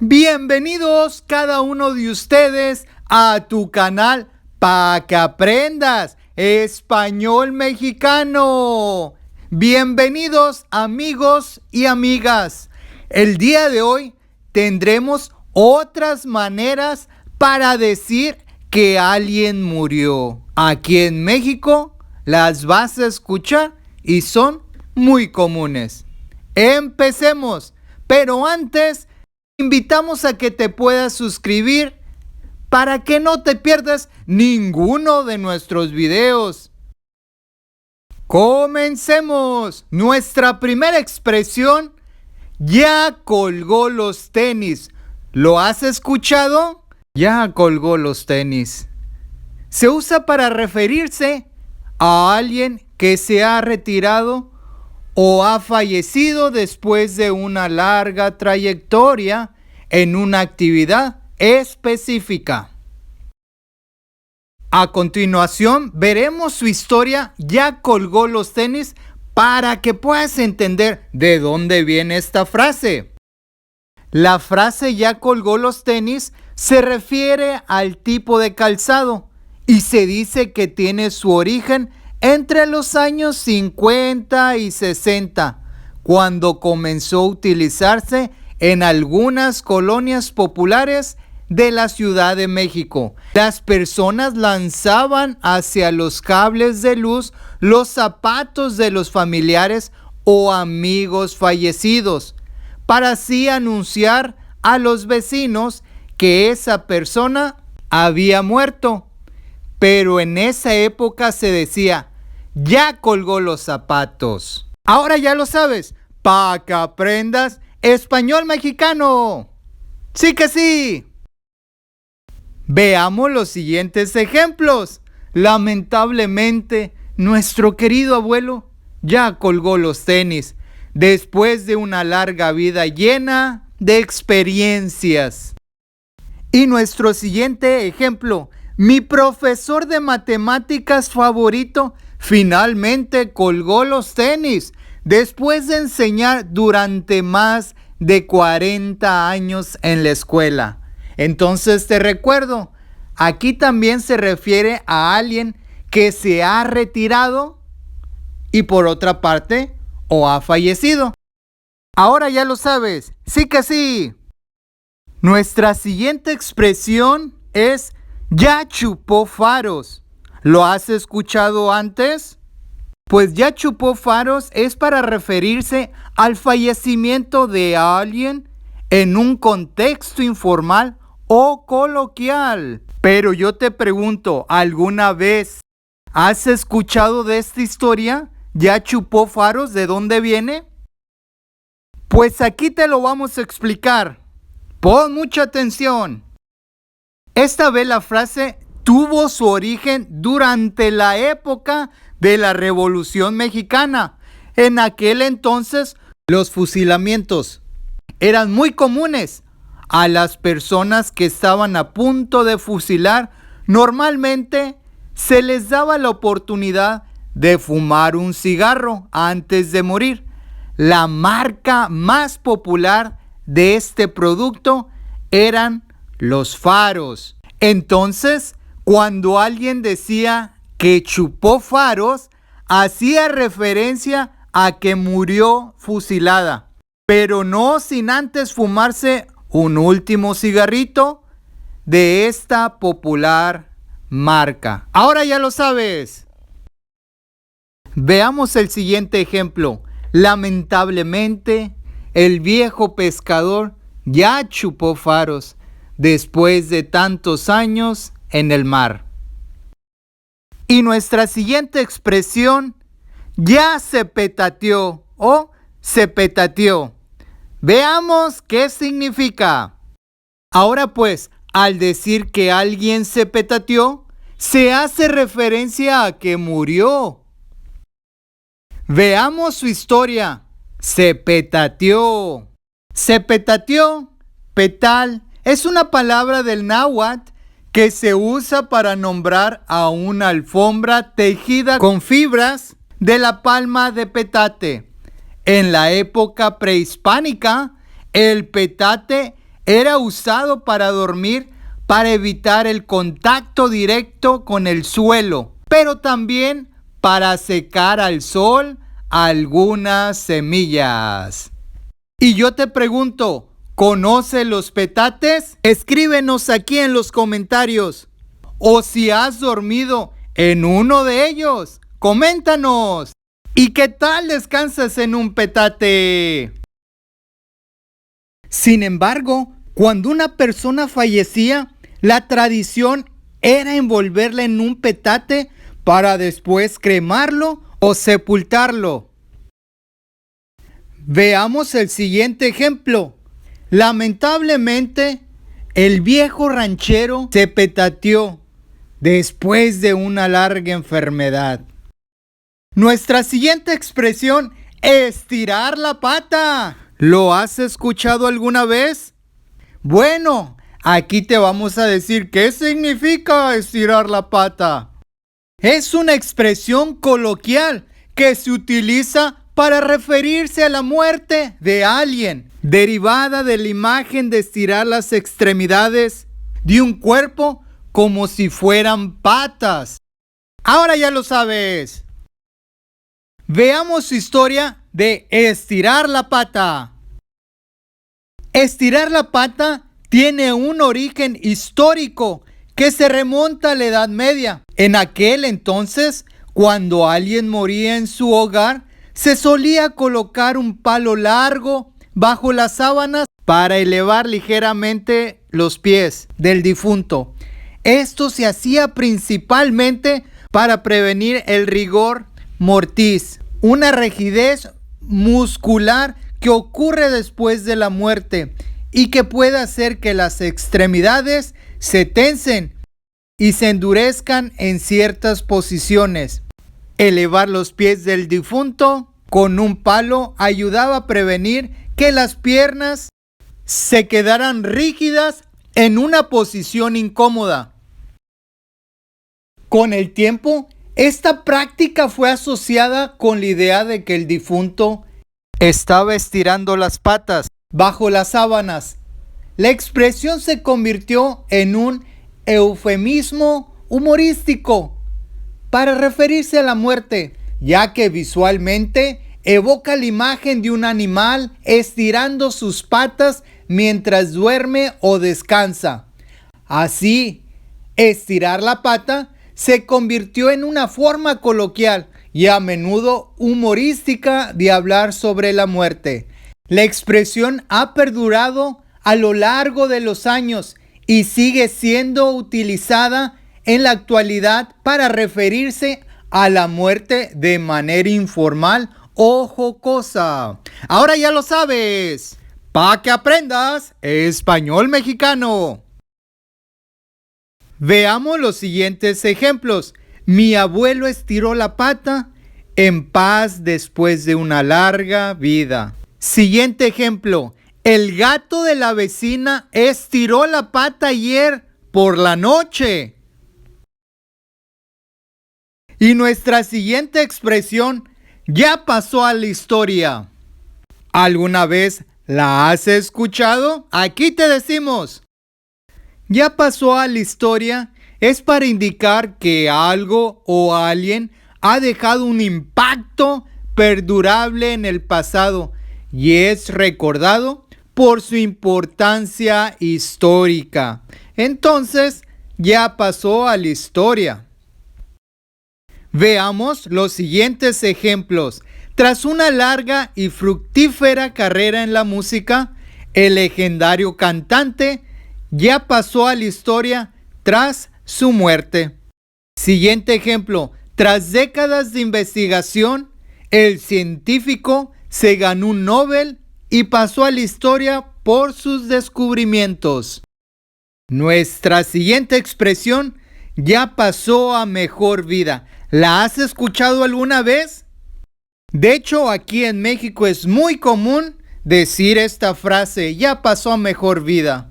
Bienvenidos cada uno de ustedes a tu canal para que aprendas español mexicano. Bienvenidos amigos y amigas. El día de hoy tendremos otras maneras para decir que alguien murió. Aquí en México las vas a escuchar y son muy comunes. Empecemos, pero antes invitamos a que te puedas suscribir para que no te pierdas ninguno de nuestros videos. Comencemos. Nuestra primera expresión: ya colgó los tenis. ¿Lo has escuchado? Ya colgó los tenis. Se usa para referirse a alguien que se ha retirado o ha fallecido después de una larga trayectoria en una actividad específica. A continuación, veremos su historia. Ya colgó los tenis para que puedas entender de dónde viene esta frase. La frase ya colgó los tenis se refiere al tipo de calzado y se dice que tiene su origen entre los años 50 y 60, cuando comenzó a utilizarse en algunas colonias populares de la Ciudad de México. Las personas lanzaban hacia los cables de luz los zapatos de los familiares o amigos fallecidos, para así anunciar a los vecinos que esa persona había muerto. Pero en esa época se decía: ya colgó los zapatos. Ahora ya lo sabes, para que aprendas español mexicano. ¡Sí que sí! Veamos los siguientes ejemplos. Lamentablemente, nuestro querido abuelo ya colgó los tenis después de una larga vida llena de experiencias. Y nuestro siguiente ejemplo: mi profesor de matemáticas favorito finalmente colgó los tenis después de enseñar durante más de 40 años en la escuela. Entonces te recuerdo, aquí también se refiere a alguien que se ha retirado y por otra parte, o ha fallecido. Ahora ya lo sabes, sí que sí. Nuestra siguiente expresión es: ya chupó faros. ¿Lo has escuchado antes? Pues ya chupó faros es para referirse al fallecimiento de alguien en un contexto informal o coloquial. Pero yo te pregunto, ¿alguna vez has escuchado de esta historia? ¿Ya chupó faros? ¿De dónde viene? Pues aquí te lo vamos a explicar. Pon mucha atención. Esta vez la frase tuvo su origen durante la época de la Revolución Mexicana. En aquel entonces, los fusilamientos eran muy comunes. A las personas que estaban a punto de fusilar, normalmente se les daba la oportunidad de fumar un cigarro antes de morir. La marca más popular de este producto eran los faros. Entonces, cuando alguien decía que chupó faros, hacía referencia a que murió fusilada, pero no sin antes fumarse un último cigarrito de esta popular marca. Ahora ya lo sabes. Veamos el siguiente ejemplo. Lamentablemente, el viejo pescador ya chupó faros después de tantos años en el mar. Y nuestra siguiente expresión: ya se petateó o se petateó. Veamos qué significa. Ahora pues, al decir que alguien se petateó, se hace referencia a que murió. Veamos su historia. Se petateó. Se petateó, petal, es una palabra del náhuatl que se usa para nombrar a una alfombra tejida con fibras de la palma de petate. En la época prehispánica, el petate era usado para dormir para evitar el contacto directo con el suelo, pero también para secar al sol algunas semillas. Y yo te pregunto, ¿conoces los petates? Escríbenos aquí en los comentarios. O si has dormido en uno de ellos, coméntanos. ¿Y qué tal descansas en un petate? Sin embargo, cuando una persona fallecía, la tradición era envolverla en un petate para después cremarlo o sepultarlo. Veamos el siguiente ejemplo. Lamentablemente, el viejo ranchero se petateó después de una larga enfermedad. Nuestra siguiente expresión es estirar la pata. ¿Lo has escuchado alguna vez? Bueno, aquí te vamos a decir qué significa estirar la pata. Es una expresión coloquial que se utiliza para referirse a la muerte de alguien, derivada de la imagen de estirar las extremidades de un cuerpo como si fueran patas. Ahora ya lo sabes. Veamos su historia de estirar la pata. Estirar la pata tiene un origen histórico que se remonta a la Edad Media. En aquel entonces, cuando alguien moría en su hogar, se solía colocar un palo largo bajo las sábanas para elevar ligeramente los pies del difunto. Esto se hacía principalmente para prevenir el rigor mortis, una rigidez muscular que ocurre después de la muerte y que puede hacer que las extremidades se tensen y se endurezcan en ciertas posiciones. Elevar los pies del difunto con un palo ayudaba a prevenir que las piernas se quedaran rígidas en una posición incómoda. Con el tiempo, esta práctica fue asociada con la idea de que el difunto estaba estirando las patas bajo las sábanas. La expresión se convirtió en un eufemismo humorístico para referirse a la muerte, ya que visualmente evoca la imagen de un animal estirando sus patas mientras duerme o descansa. Así, estirar la pata se convirtió en una forma coloquial y a menudo humorística de hablar sobre la muerte. La expresión ha perdurado a lo largo de los años y sigue siendo utilizada en la actualidad para referirse a la muerte de manera informal o jocosa. Ahora ya lo sabes, para que aprendas español mexicano. Veamos los siguientes ejemplos. Mi abuelo estiró la pata en paz después de una larga vida. Siguiente ejemplo. El gato de la vecina estiró la pata ayer por la noche. Y nuestra siguiente expresión ya pasó a la historia. ¿Alguna vez la has escuchado? Aquí te decimos. Ya pasó a la historia es para indicar que algo o alguien ha dejado un impacto perdurable en el pasado y es recordado por su importancia histórica. Entonces, ya pasó a la historia. Veamos los siguientes ejemplos. Tras una larga y fructífera carrera en la música, el legendario cantante ya pasó a la historia tras su muerte. Siguiente ejemplo. Tras décadas de investigación, el científico se ganó un Nobel y pasó a la historia por sus descubrimientos. Nuestra siguiente expresión ya pasó a mejor vida. ¿La has escuchado alguna vez? De hecho, aquí en México es muy común decir esta frase, ya pasó a mejor vida.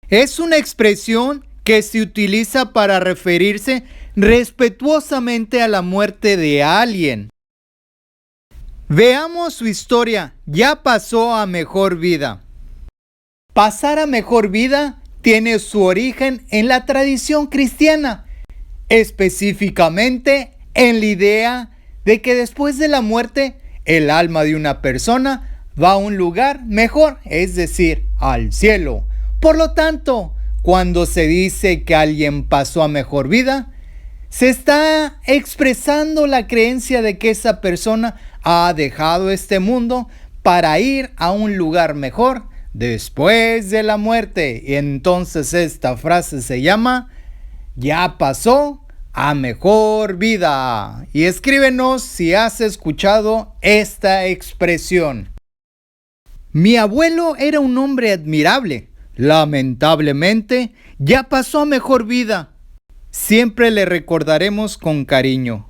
Es una expresión que se utiliza para referirse respetuosamente a la muerte de alguien. Veamos su historia, ya pasó a mejor vida. Pasar a mejor vida tiene su origen en la tradición cristiana, específicamente en la idea de que después de la muerte, el alma de una persona va a un lugar mejor, es decir, al cielo. Por lo tanto, cuando se dice que alguien pasó a mejor vida, se está expresando la creencia de que esa persona ha dejado este mundo para ir a un lugar mejor después de la muerte. Y entonces esta frase se llama "ya pasó a mejor vida". Y escríbenos si has escuchado esta expresión. Mi abuelo era un hombre admirable. Lamentablemente, ya pasó a mejor vida. Siempre le recordaremos con cariño.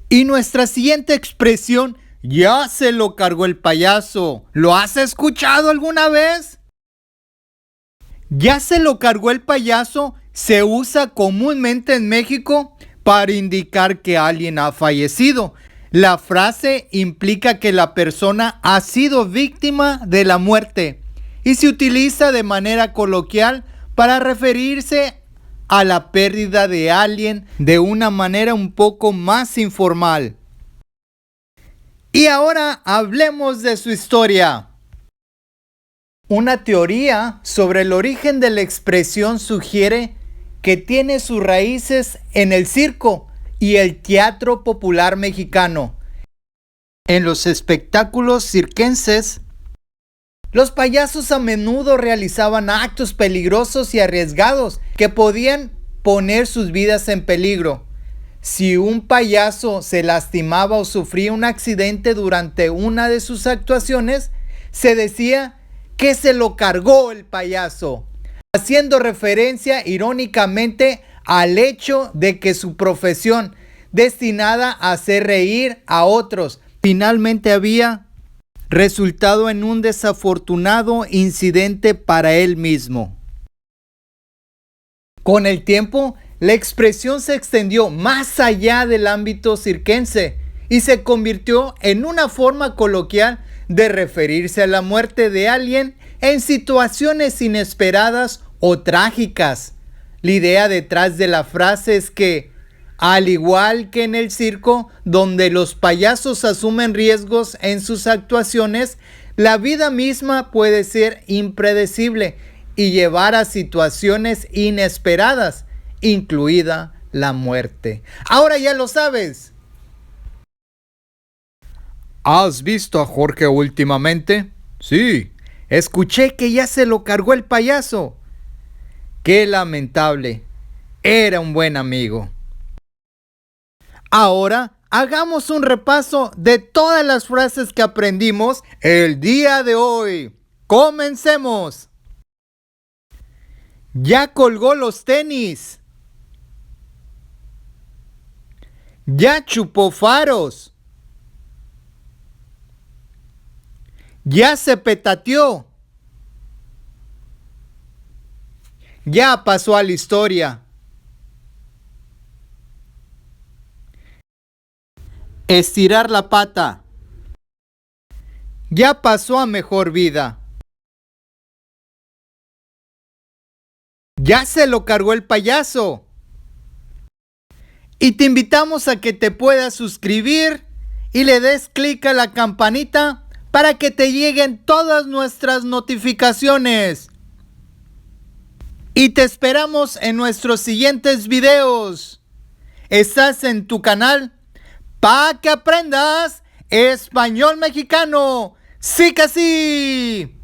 Y nuestra siguiente expresión: ya se lo cargó el payaso. ¿Lo has escuchado alguna vez? Ya se lo cargó el payaso se usa comúnmente en México para indicar que alguien ha fallecido. La frase implica que la persona ha sido víctima de la muerte y se utiliza de manera coloquial para referirse a la pérdida de alguien de una manera un poco más informal. Y ahora hablemos de su historia. Una teoría sobre el origen de la expresión sugiere que tiene sus raíces en el circo y el teatro popular mexicano. En los espectáculos circenses, los payasos a menudo realizaban actos peligrosos y arriesgados que podían poner sus vidas en peligro. Si un payaso se lastimaba o sufría un accidente durante una de sus actuaciones, se decía que se lo cargó el payaso, haciendo referencia irónicamente al hecho de que su profesión, destinada a hacer reír a otros, finalmente había resultado en un desafortunado incidente para él mismo. Con el tiempo, la expresión se extendió más allá del ámbito circense y se convirtió en una forma coloquial de referirse a la muerte de alguien en situaciones inesperadas o trágicas. La idea detrás de la frase es que, al igual que en el circo, donde los payasos asumen riesgos en sus actuaciones, la vida misma puede ser impredecible y llevar a situaciones inesperadas, incluida la muerte. Ahora ya lo sabes. ¿Has visto a Jorge últimamente? Sí, escuché que ya se lo cargó el payaso. Qué lamentable. Era un buen amigo. Ahora hagamos un repaso de todas las frases que aprendimos el día de hoy. ¡Comencemos! Ya colgó los tenis. Ya chupó faros. Ya se petateó. Ya pasó a la historia. Estirar la pata. Ya pasó a mejor vida. Ya se lo cargó el payaso. Y te invitamos a que te puedas suscribir y le des clic a la campanita para que te lleguen todas nuestras notificaciones. Y te esperamos en nuestros siguientes videos. Estás en tu canal para que aprendas español mexicano. ¡Sí que sí!